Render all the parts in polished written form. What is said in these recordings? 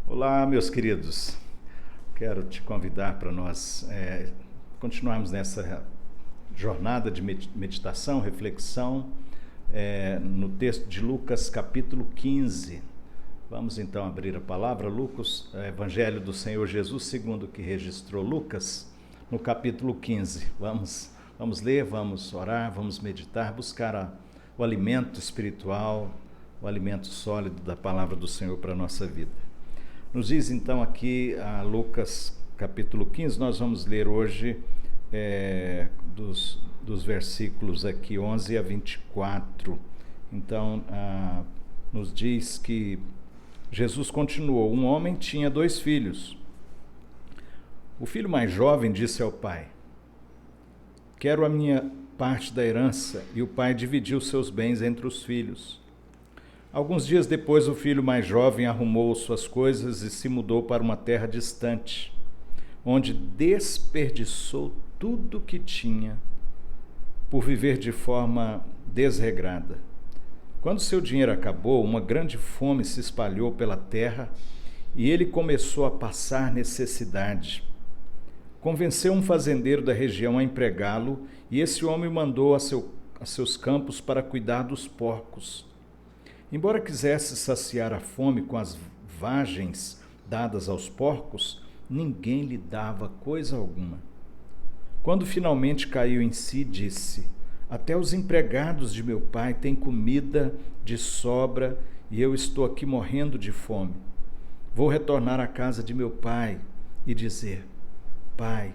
Olá, meus queridos. Quero te convidar para nós continuarmos nessa jornada de meditação, reflexão, no texto de Lucas, capítulo 15. Vamos então abrir a palavra, Lucas, Evangelho do Senhor Jesus, segundo o que registrou Lucas, no capítulo 15. Vamos ler, vamos orar, vamos meditar, buscar o alimento espiritual, o alimento sólido da palavra do Senhor para a nossa vida. Nos diz então aqui Lucas capítulo 15, nós vamos ler hoje dos versículos aqui 11 a 24. Então, nos diz que Jesus continuou: um homem tinha 2 filhos. O filho mais jovem disse ao pai: quero a minha parte da herança, e o pai dividiu seus bens entre os filhos. Alguns dias depois, o filho mais jovem arrumou suas coisas e se mudou para uma terra distante, onde desperdiçou tudo o que tinha por viver de forma desregrada. Quando seu dinheiro acabou, uma grande fome se espalhou pela terra e ele começou a passar necessidade. Convenceu um fazendeiro da região a empregá-lo, e esse homem mandou a seus campos para cuidar dos porcos. Embora quisesse saciar a fome com as vagens dadas aos porcos, ninguém lhe dava coisa alguma. Quando finalmente caiu em si, disse: até os empregados de meu pai têm comida de sobra e eu estou aqui morrendo de fome. Vou retornar à casa de meu pai e dizer: Pai,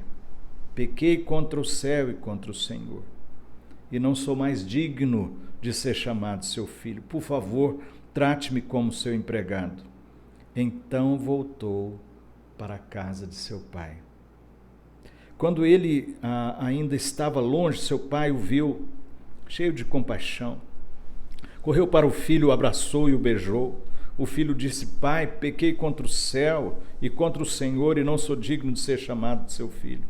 pequei contra o céu e contra o Senhor, e não sou mais digno de ser chamado seu filho. Por favor, trate-me como seu empregado. Então voltou para a casa de seu pai. Quando ele ainda estava longe, seu pai o viu, cheio de compaixão. Correu para o filho, o abraçou e o beijou. O filho disse: Pai, pequei contra o céu e contra o Senhor, e não sou digno de ser chamado de seu filho.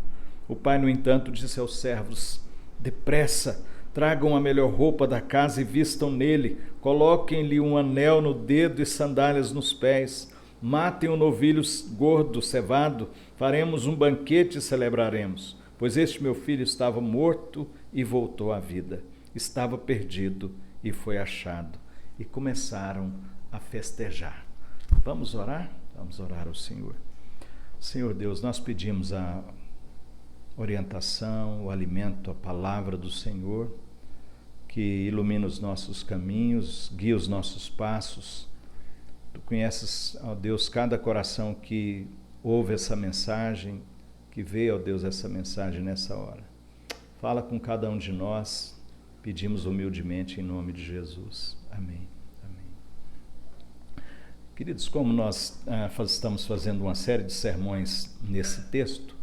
O pai, no entanto, disse aos servos: depressa, tragam a melhor roupa da casa e vistam nele, coloquem-lhe um anel no dedo e sandálias nos pés, matem um novilho gordo, cevado, faremos um banquete e celebraremos, pois este meu filho estava morto e voltou à vida, estava perdido e foi achado. E começaram a festejar. Vamos orar? Vamos orar ao Senhor. Senhor Deus, nós pedimos a orientação, o alimento, a palavra do Senhor, que ilumina os nossos caminhos, guia os nossos passos. Tu conheces, ó Deus, cada coração que ouve essa mensagem, que vê, ó Deus, essa mensagem nessa hora. Fala com cada um de nós, pedimos humildemente em nome de Jesus. Amém. Amém. Queridos, como nós estamos fazendo uma série de sermões nesse texto,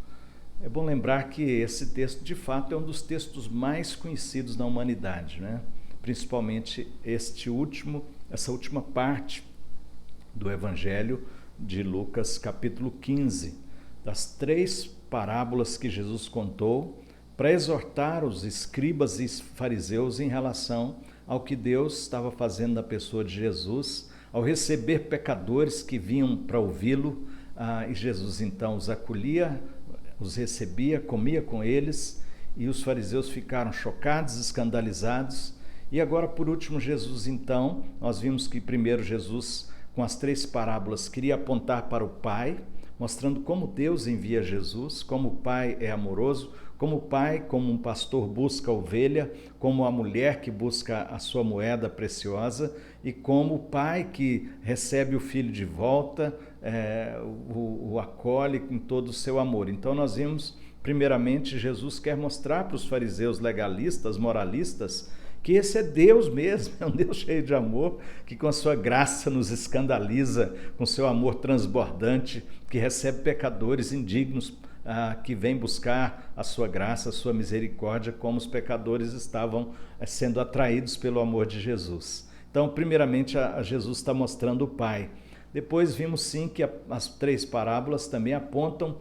é bom lembrar que esse texto, de fato, é um dos textos mais conhecidos na humanidade, né? Principalmente essa última parte do Evangelho de Lucas, capítulo 15, das 3 parábolas que Jesus contou para exortar os escribas e fariseus em relação ao que Deus estava fazendo na pessoa de Jesus, ao receber pecadores que vinham para ouvi-lo, e Jesus então os acolhia, os recebia, comia com eles, e os fariseus ficaram chocados, escandalizados. E agora, por último, Jesus então, nós vimos que primeiro Jesus, com as 3 parábolas, queria apontar para o Pai, mostrando como Deus envia Jesus, como o Pai é amoroso, como o Pai, como um pastor busca a ovelha, como a mulher que busca a sua moeda preciosa, e como o Pai que recebe o filho de volta, o acolhe com todo o seu amor. Então nós vimos, primeiramente, Jesus quer mostrar para os fariseus legalistas, moralistas, que esse é Deus mesmo, é um Deus cheio de amor, que com a sua graça nos escandaliza, com seu amor transbordante, que recebe pecadores indignos, que vem buscar a sua graça, a sua misericórdia, como os pecadores estavam sendo atraídos pelo amor de Jesus. Então, primeiramente, Jesus está mostrando o Pai. Depois vimos sim que as 3 parábolas também apontam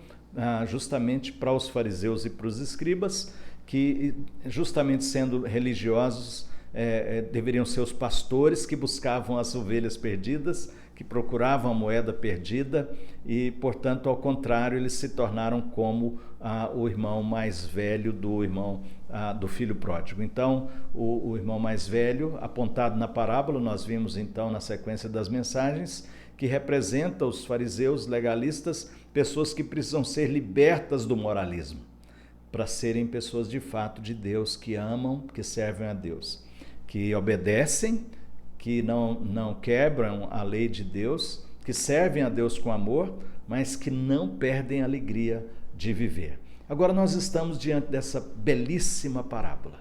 justamente para os fariseus e para os escribas, que justamente sendo religiosos, deveriam ser os pastores que buscavam as ovelhas perdidas, que procuravam a moeda perdida e, portanto, ao contrário, eles se tornaram como o irmão mais velho do filho pródigo. Então, o irmão mais velho, apontado na parábola, nós vimos então na sequência das mensagens, que representa os fariseus legalistas, pessoas que precisam ser libertas do moralismo, para serem pessoas de fato de Deus, que amam, que servem a Deus, que obedecem, que não quebram a lei de Deus, que servem a Deus com amor, mas que não perdem a alegria de viver. Agora nós estamos diante dessa belíssima parábola,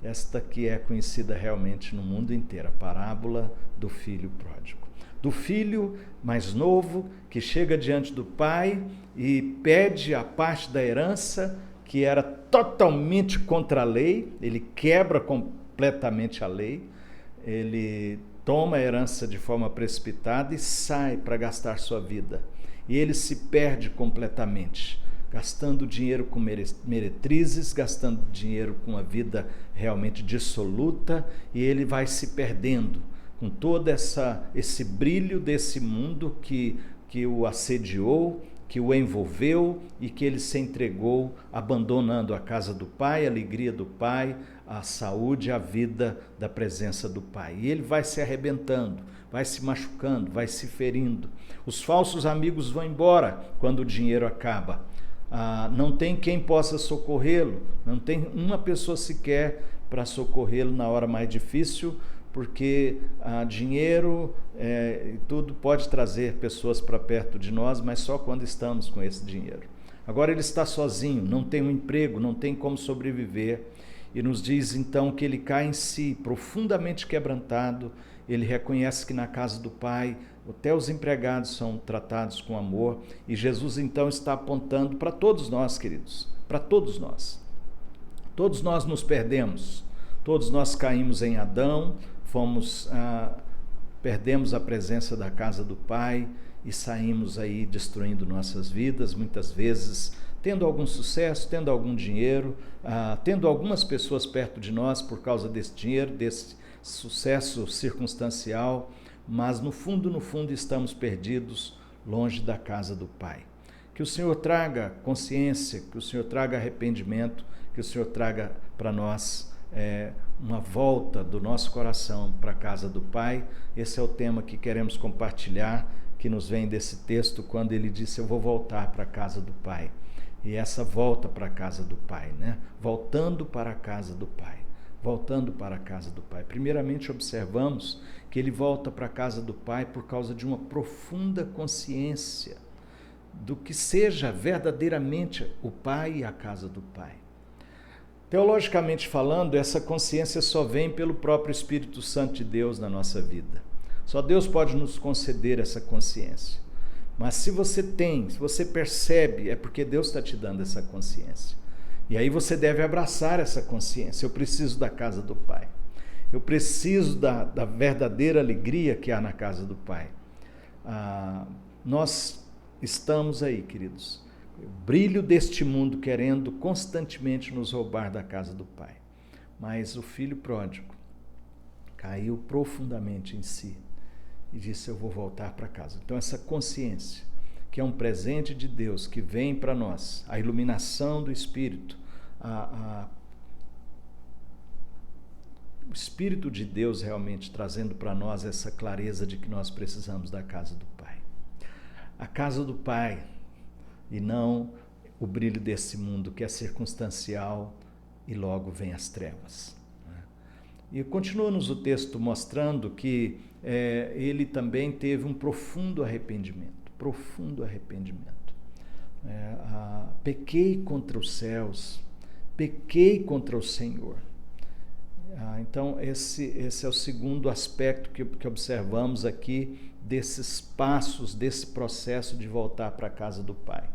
esta que é conhecida realmente no mundo inteiro, a parábola do filho pródigo. Do filho mais novo que chega diante do pai e pede a parte da herança que era totalmente contra a lei, ele quebra completamente a lei, ele toma a herança de forma precipitada e sai para gastar sua vida. E ele se perde completamente, gastando dinheiro com meretrizes, gastando dinheiro com uma vida realmente dissoluta, e ele vai se perdendo com todo esse brilho desse mundo que o assediou, que o envolveu e que ele se entregou, abandonando a casa do pai, a alegria do pai, a saúde, a vida da presença do pai. E ele vai se arrebentando, vai se machucando, vai se ferindo. Os falsos amigos vão embora quando o dinheiro acaba. Não tem quem possa socorrê-lo, não tem uma pessoa sequer para socorrê-lo na hora mais difícil, porque dinheiro e tudo pode trazer pessoas para perto de nós, mas só quando estamos com esse dinheiro. Agora ele está sozinho, não tem um emprego, não tem como sobreviver, e nos diz então que ele cai em si, profundamente quebrantado. Ele reconhece que na casa do Pai até os empregados são tratados com amor, e Jesus então está apontando para todos nós, queridos, para todos nós. Todos nós nos perdemos, todos nós caímos em Adão, perdemos a presença da casa do Pai e saímos aí destruindo nossas vidas, muitas vezes tendo algum sucesso, tendo algum dinheiro, tendo algumas pessoas perto de nós por causa desse dinheiro, desse sucesso circunstancial, mas no fundo estamos perdidos, longe da casa do Pai. Que o Senhor traga consciência, que o Senhor traga arrependimento, que o Senhor traga para nós uma volta do nosso coração para a casa do Pai. Esse é o tema que queremos compartilhar, que nos vem desse texto, quando ele disse: eu vou voltar para a casa do Pai. E essa volta para a casa do Pai, né? Voltando para a casa do Pai, voltando para a casa do Pai. Primeiramente observamos que ele volta para a casa do Pai por causa de uma profunda consciência do que seja verdadeiramente o Pai e a casa do Pai. Teologicamente falando, essa consciência só vem pelo próprio Espírito Santo de Deus na nossa vida. Só Deus pode nos conceder essa consciência. Mas se você percebe, é porque Deus está te dando essa consciência. E aí você deve abraçar essa consciência. Eu preciso da casa do Pai. Eu preciso da verdadeira alegria que há na casa do Pai. Nós estamos aí, queridos, o brilho deste mundo querendo constantemente nos roubar da casa do Pai. Mas o filho pródigo caiu profundamente em si e disse: eu vou voltar para casa. Então essa consciência, que é um presente de Deus, que vem para nós, a iluminação do Espírito, o Espírito de Deus realmente trazendo para nós essa clareza de que nós precisamos da casa do Pai. A casa do Pai, e não o brilho desse mundo que é circunstancial e logo vem as trevas. E continua-nos o texto mostrando que ele também teve um profundo arrependimento. Pequei contra os céus, pequei contra o Senhor. Então esse é o segundo aspecto que observamos aqui desses passos, desse processo de voltar para a casa do Pai.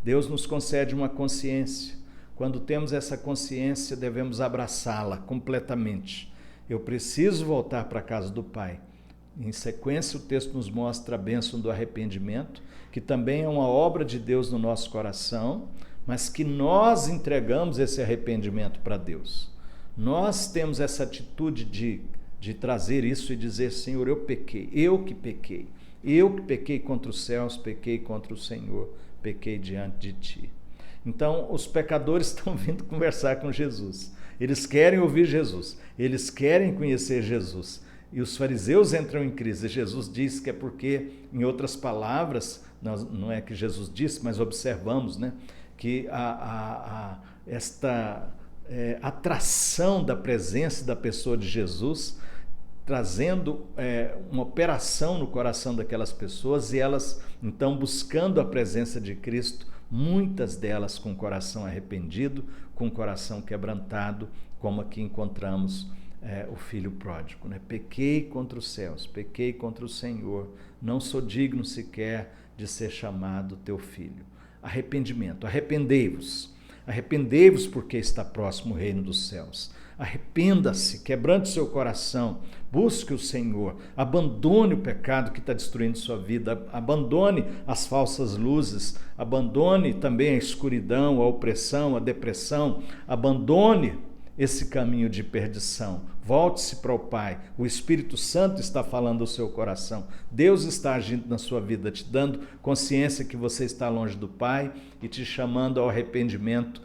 Deus nos concede uma consciência. Quando temos essa consciência, devemos abraçá-la completamente. Eu preciso voltar para a casa do Pai. Em sequência, o texto nos mostra a bênção do arrependimento, que também é uma obra de Deus no nosso coração, mas que nós entregamos esse arrependimento para Deus. nós temos essa atitude de trazer isso e dizer: Senhor, eu pequei, eu que pequei contra os céus, pequei contra o Senhor, pequei diante de Ti. Então, os pecadores estão vindo conversar com Jesus. Eles querem ouvir Jesus, eles querem conhecer Jesus. E os fariseus entram em crise. Jesus diz que é porque, em outras palavras, não é que Jesus disse, mas observamos, né, que esta atração da presença da pessoa de Jesus, trazendo uma operação no coração daquelas pessoas, e elas, então, buscando a presença de Cristo, muitas delas com o coração arrependido, com o coração quebrantado, como aqui encontramos o filho pródigo, né? Pequei contra os céus, pequei contra o Senhor, não sou digno sequer de ser chamado teu filho. Arrependimento, arrependei-vos porque está próximo o reino dos céus. Arrependa-se, quebrante seu coração, busque o Senhor, abandone o pecado que está destruindo sua vida, abandone as falsas luzes, abandone também a escuridão, a opressão, a depressão, abandone esse caminho de perdição. Volte-se para o Pai. O Espírito Santo está falando ao seu coração. Deus está agindo na sua vida, te dando consciência que você está longe do Pai e te chamando ao arrependimento,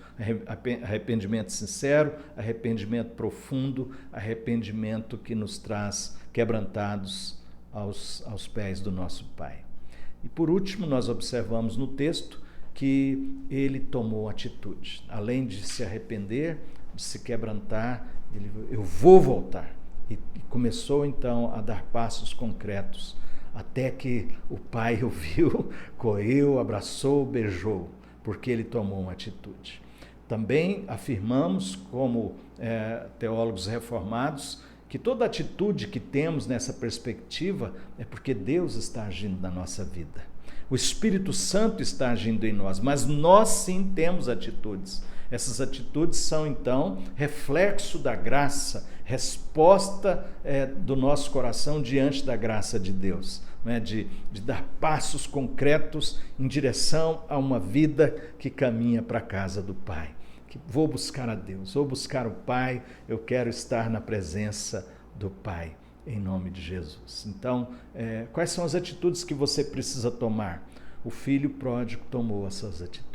arrependimento sincero, arrependimento profundo, arrependimento que nos traz quebrantados aos pés do nosso Pai. E por último, nós observamos no texto que ele tomou atitude. Além de se arrepender, de se quebrantar, eu vou voltar. E começou então a dar passos concretos, até que o pai o viu, correu, abraçou, beijou, porque ele tomou uma atitude. Também afirmamos, como teólogos reformados, que toda atitude que temos nessa perspectiva é porque Deus está agindo na nossa vida. O Espírito Santo está agindo em nós, mas nós sim temos atitudes. Essas atitudes são, então, reflexo da graça, resposta do nosso coração diante da graça de Deus, né? de dar passos concretos em direção a uma vida que caminha para a casa do Pai. Vou buscar a Deus, vou buscar o Pai, eu quero estar na presença do Pai, em nome de Jesus. Então, quais são as atitudes que você precisa tomar? O filho pródigo tomou as suas atitudes.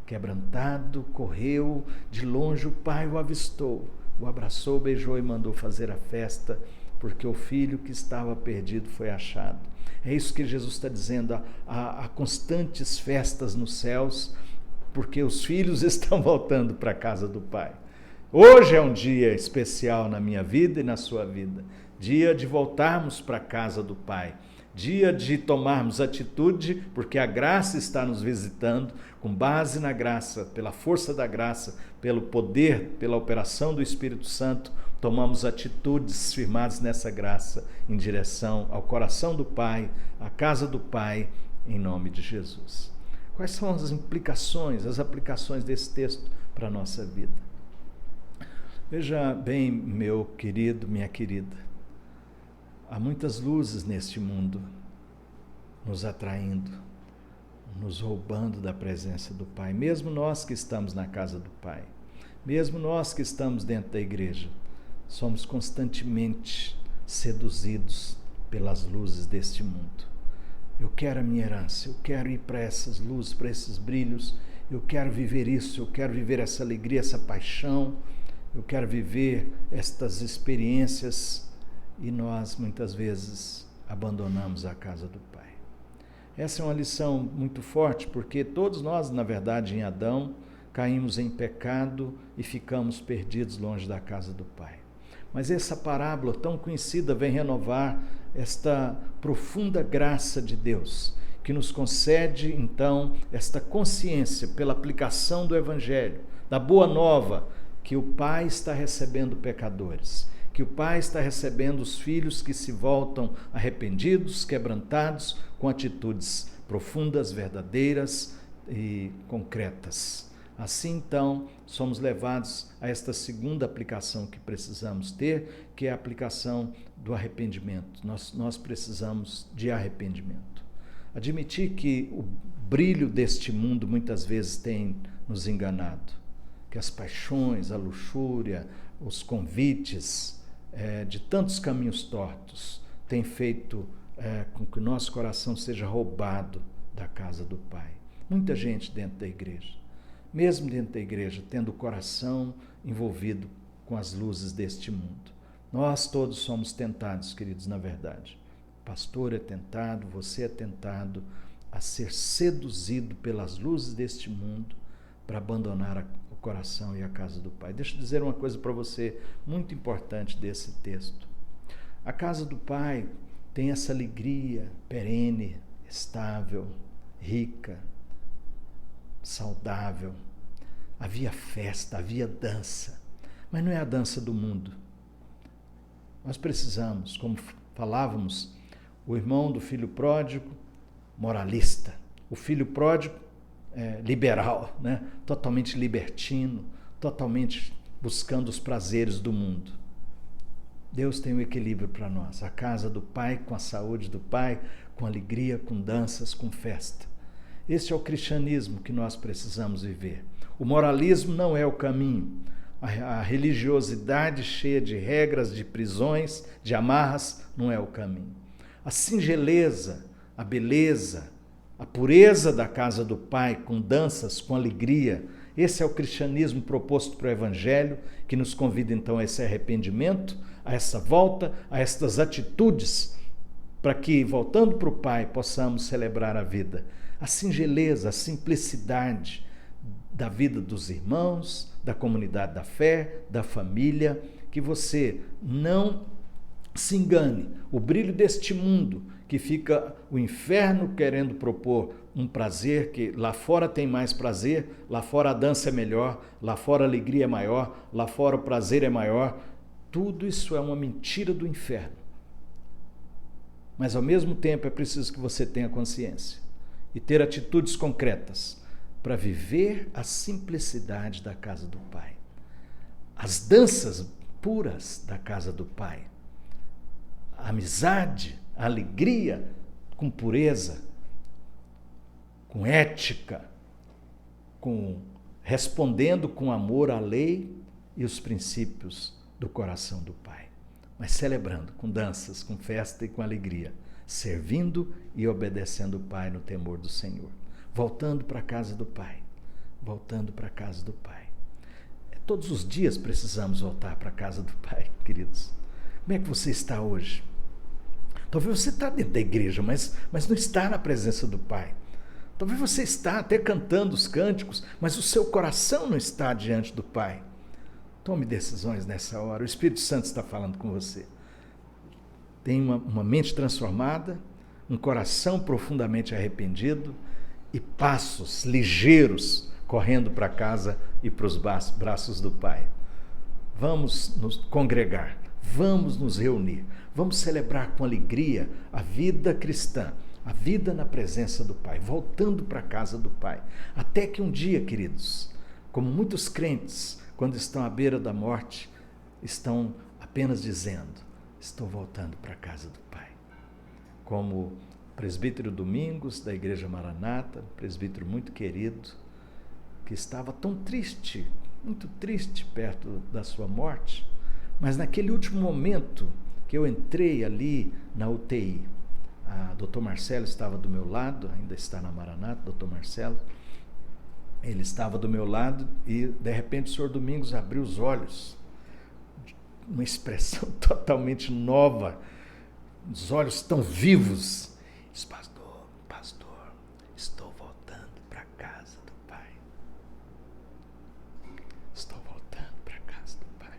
Quebrantado, correu, de longe o pai o avistou, o abraçou, beijou e mandou fazer a festa, porque o filho que estava perdido foi achado. É isso que Jesus está dizendo, há constantes festas nos céus, porque os filhos estão voltando para a casa do Pai. Hoje é um dia especial na minha vida e na sua vida, dia de voltarmos para a casa do Pai, dia de tomarmos atitude, porque a graça está nos visitando, com base na graça, pela força da graça, pelo poder, pela operação do Espírito Santo, tomamos atitudes firmadas nessa graça, em direção ao coração do Pai, à casa do Pai, em nome de Jesus. Quais são as implicações, as aplicações desse texto para a nossa vida? Veja bem, meu querido, minha querida, há muitas luzes neste mundo nos atraindo, nos roubando da presença do Pai. Mesmo nós que estamos na casa do Pai, mesmo nós que estamos dentro da igreja, somos constantemente seduzidos pelas luzes deste mundo. Eu quero a minha herança, eu quero ir para essas luzes, para esses brilhos, eu quero viver isso, eu quero viver essa alegria, essa paixão, eu quero viver estas experiências, e nós muitas vezes abandonamos a casa do Pai. Essa é uma lição muito forte, porque todos nós, na verdade, em Adão, caímos em pecado e ficamos perdidos longe da casa do Pai. Mas essa parábola tão conhecida vem renovar esta profunda graça de Deus, que nos concede, então, esta consciência pela aplicação do Evangelho, da Boa Nova, que o Pai está recebendo pecadores, que o Pai está recebendo os filhos que se voltam arrependidos, quebrantados, com atitudes profundas, verdadeiras e concretas. Assim, então, somos levados a esta segunda aplicação que precisamos ter, que é a aplicação do arrependimento. Nós precisamos de arrependimento. Admitir que o brilho deste mundo muitas vezes tem nos enganado que as paixões, a luxúria, os convites de tantos caminhos tortos têm feito com que o nosso coração seja roubado da casa do Pai. Muita gente dentro da igreja, mesmo dentro da igreja, tendo o coração envolvido com as luzes deste mundo. Nós todos somos tentados, queridos, na verdade. O pastor é tentado, você é tentado a ser seduzido pelas luzes deste mundo para abandonar o coração e a casa do Pai. Deixa eu dizer uma coisa para você muito importante desse texto. A casa do Pai tem essa alegria perene, estável, rica, saudável. Havia festa, havia dança, mas não é a dança do mundo. Nós precisamos, como falávamos, o irmão do filho pródigo, moralista, o filho pródigo liberal, né? Totalmente libertino, totalmente buscando os prazeres do mundo. Deus tem um equilíbrio para nós, a casa do Pai, com a saúde do Pai, com alegria, com danças, com festa. Esse é o cristianismo que nós precisamos viver. O moralismo não é o caminho. A religiosidade cheia de regras, de prisões, de amarras, não é o caminho. A singeleza, a beleza, a pureza da casa do Pai, com danças, com alegria, esse é o cristianismo proposto para o Evangelho, que nos convida então a esse arrependimento, a essa volta, a estas atitudes, para que, voltando para o Pai, possamos celebrar a vida. A singeleza, a simplicidade da vida dos irmãos, da comunidade da fé, da família, que você não se engane. O brilho deste mundo, que fica o inferno querendo propor um prazer, que lá fora tem mais prazer, lá fora a dança é melhor, lá fora a alegria é maior, lá fora o prazer é maior. Tudo isso é uma mentira do inferno. Mas ao mesmo tempo é preciso que você tenha consciência e ter atitudes concretas para viver a simplicidade da casa do Pai. As danças puras da casa do Pai. A amizade, a alegria com pureza, com ética, respondendo com amor à lei e os princípios do coração do Pai. Mas celebrando com danças, com festa e com alegria, servindo e obedecendo o Pai no temor do Senhor. Voltando para a casa do Pai, voltando para a casa do Pai. Todos os dias precisamos voltar para a casa do Pai, queridos. Como é que você está hoje? Talvez você está dentro da igreja, mas não está na presença do Pai. Talvez você está até cantando os cânticos, mas o seu coração não está diante do Pai. Tome decisões nessa hora. O Espírito Santo está falando com você. Tem uma mente transformada, um coração profundamente arrependido e passos ligeiros correndo para casa e para os braços do Pai. Vamos nos congregar, vamos nos reunir, vamos celebrar com alegria a vida cristã, a vida na presença do Pai, voltando para a casa do Pai. Até que um dia, queridos, como muitos crentes, quando estão à beira da morte, estão apenas dizendo: estou voltando para a casa do Pai. Como o presbítero Domingos, da Igreja Maranata, um presbítero muito querido, que estava tão triste, muito triste perto da sua morte, mas naquele último momento que eu entrei ali na UTI, a Dr. Marcelo estava do meu lado, ainda está na Maranata, Dr. Marcelo, ele estava do meu lado e de repente o senhor Domingos abriu os olhos, uma expressão totalmente nova, os olhos tão vivos. Diz: pastor, estou voltando para a casa do Pai. Estou voltando para a casa do Pai.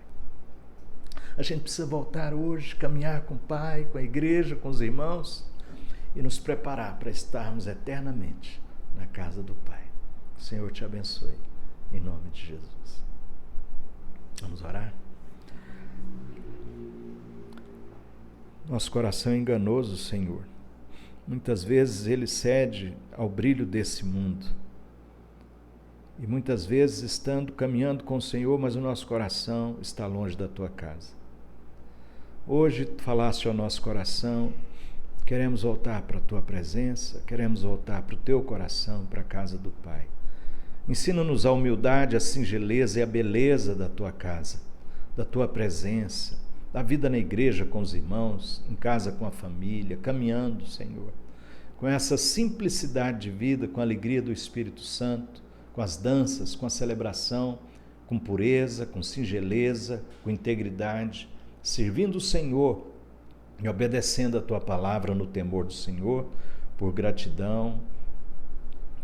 A gente precisa voltar hoje, caminhar com o Pai, com a igreja, com os irmãos e nos preparar para estarmos eternamente na casa do Pai. O Senhor te abençoe, em nome de Jesus. Vamos orar? Nosso coração é enganoso, Senhor. Muitas vezes ele cede ao brilho desse mundo. E muitas vezes estando caminhando com o Senhor, mas o nosso coração está longe da tua casa. Hoje falaste ao nosso coração, queremos voltar para a tua presença, queremos voltar para o teu coração, para a casa do Pai. Ensina-nos a humildade, a singeleza e a beleza da tua casa, da tua presença, da vida na igreja com os irmãos, em casa com a família, caminhando, Senhor, com essa simplicidade de vida, com a alegria do Espírito Santo, com as danças, com a celebração, com pureza, com singeleza, com integridade, servindo o Senhor e obedecendo a tua palavra no temor do Senhor, por gratidão,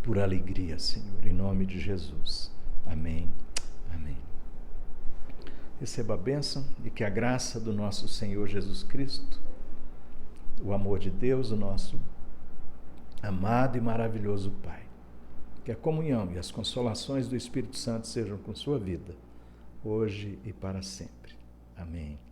por alegria, Senhor, em nome de Jesus. Amém. Amém. Receba a bênção e que a graça do nosso Senhor Jesus Cristo, o amor de Deus, o nosso amado e maravilhoso Pai, que a comunhão e as consolações do Espírito Santo sejam com sua vida, hoje e para sempre. Amém.